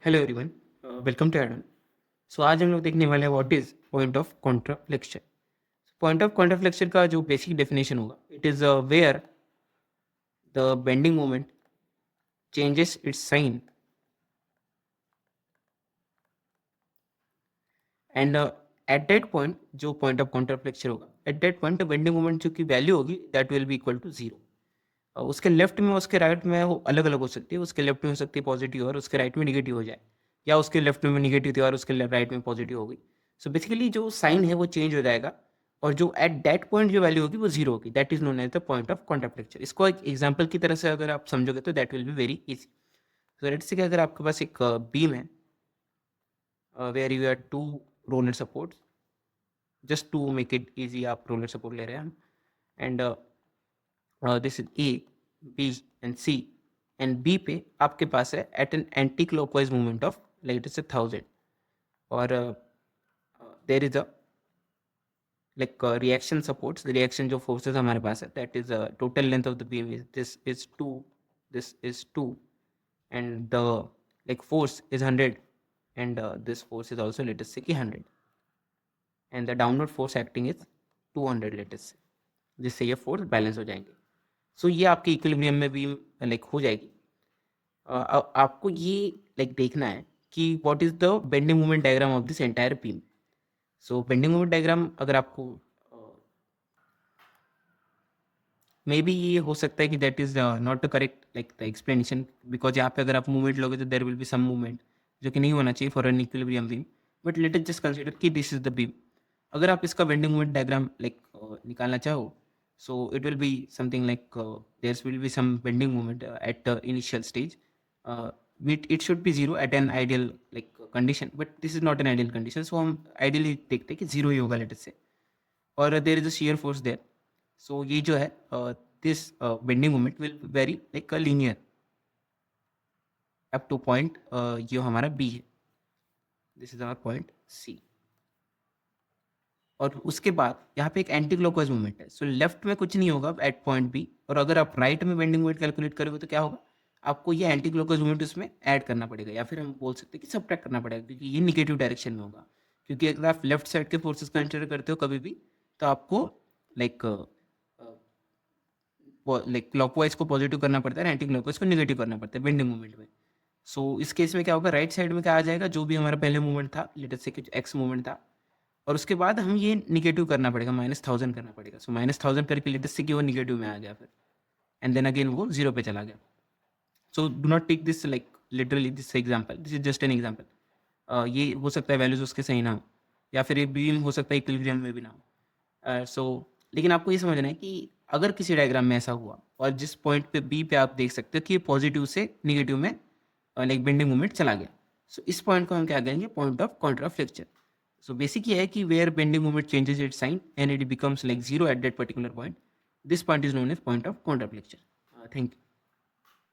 Hello everyone, welcome to एडन। So आज हम लोग देखने वाले हैं what is point of contraflexure. Point of contraflexure का जो बेसिक डेफिनेशन होगा, it is where the bending moment changes its sign and at that point जो पॉइंट ऑफ कॉन्ट्राफ्लेक्शन होगा, at that point bending moment जो की value होगी that will be equal to zero. उसके left में उसके right में वो अलग अलग हो सकती है। उसके लेफ्ट में हो सकती है पॉजिटिव और उसके राइट में निगेटिव हो जाए, या उसके लेफ्ट में निगेटिव थी और उसके राइट में पॉजिटिव हो गई। सो बेसिकली जो साइन है वो चेंज हो जाएगा और जो एट दैट पॉइंट जो वैल्यू होगी वो जीरो होगी। That is known as the point of contraflexure. इसको एक एग्जाम्पल की तरह से अगर आप समझोगे तो that will be very easy. तो लेट्स से कि अगर आपके पास एक बीम है where you are two roller support, just to make it easy आप रोलर सपोर्ट ले रहे हैं हम, and this is A, B and C. And B पे आपके पास है at an anticlockwise movement of like it's 1000, और there is a like reaction supports. Reaction जो फोर्सेस हमारे पास है that is total length of the beam is this 2, this is 2, and the like force is 100, and this force is also let us say कि 100, and the downward force acting is 200 let us say, जिससे ये force balance हो जाएंगे। सो ये आपके equilibrium में भी like हो जाएगी। आपको ये लाइक देखना है कि what is the bending moment diagram of this entire beam. So bending moment diagram अगर आपको मे बी ये हो सकता है कि that is not the correct like the explanation, because यहाँ पे अगर आप मूवमेंट लोगे तो there will be some movement जो कि नहीं होना चाहिए for an equilibrium beam. But let us just consider कि दिस इज द बीम। अगर आप इसका बेंडिंग मोमेंट डायग्राम लाइक निकालना चाहो, so it will be something like there will be some bending moment at the initial stage. it should be zero at an ideal like condition, but this is not an ideal condition, so हम ideally देखते हैं कि zero ही होगा let us say, और there is a shear force there। So ये जो है this bending moment will very like linear up to point जो हमारा बी है, this is our point C. और उसके बाद यहाँ पे एक एंटी क्लॉकवाइज मूवमेंट है। सो लेफ्ट में कुछ नहीं होगा एट पॉइंट बी, और अगर आप राइट में बेंडिंग मोमेंट कैलकुलेट करोगे तो क्या होगा, आपको ये एंटी क्लॉकवाइज मूवमेंट उसमें ऐड करना पड़ेगा, या फिर हम बोल सकते हैं कि सबट्रैक्ट करना पड़ेगा, क्योंकि ये निगेटिव डायरेक्शन में होगा। क्योंकि अगर आप लेफ्ट साइड के फोर्सेस कंसिडर करते हो कभी भी, तो आपको लाइक लाइक क्लॉकवाइज को पॉजिटिव करना पड़ता है, एंटी क्लॉकवाइज को नेगेटिव करना पड़ता है बेंडिंग मूवमेंट में। सो इस केस में क्या होगा, राइट साइड में क्या आ जाएगा, जो भी हमारा पहले मूवमेंट था, लेट अस से कुछ एक्स मूवमेंट था, और उसके बाद हम ये निगेटिव करना पड़ेगा, -1000 करना पड़ेगा। सो -1000 करके लेट अस से कि वो निगेटिव में आ गया फिर, एंड देन अगेन वो जीरो पे चला गया। So do not take this like literally, this example, this is just an example. ये हो सकता है वैल्यूज उसके सही ना हो, या फिर ये बीम हो सकता है इक्विलिब्रियम में भी ना हो। सो लेकिन आपको ये समझना है कि अगर किसी डायग्राम में ऐसा हुआ और जिस पॉइंट पे बी पे आप देख सकते हो कि ये पॉजिटिव से निगेटिव में लाइक बेंडिंग मूवमेंट चला गया, सो इस पॉइंट को हम क्या कहेंगे, point of contraflexure. So basic ये है कि where bending movement changes its sign and it becomes like zero at that particular point, this point is known as point of contraflexure. Thank you.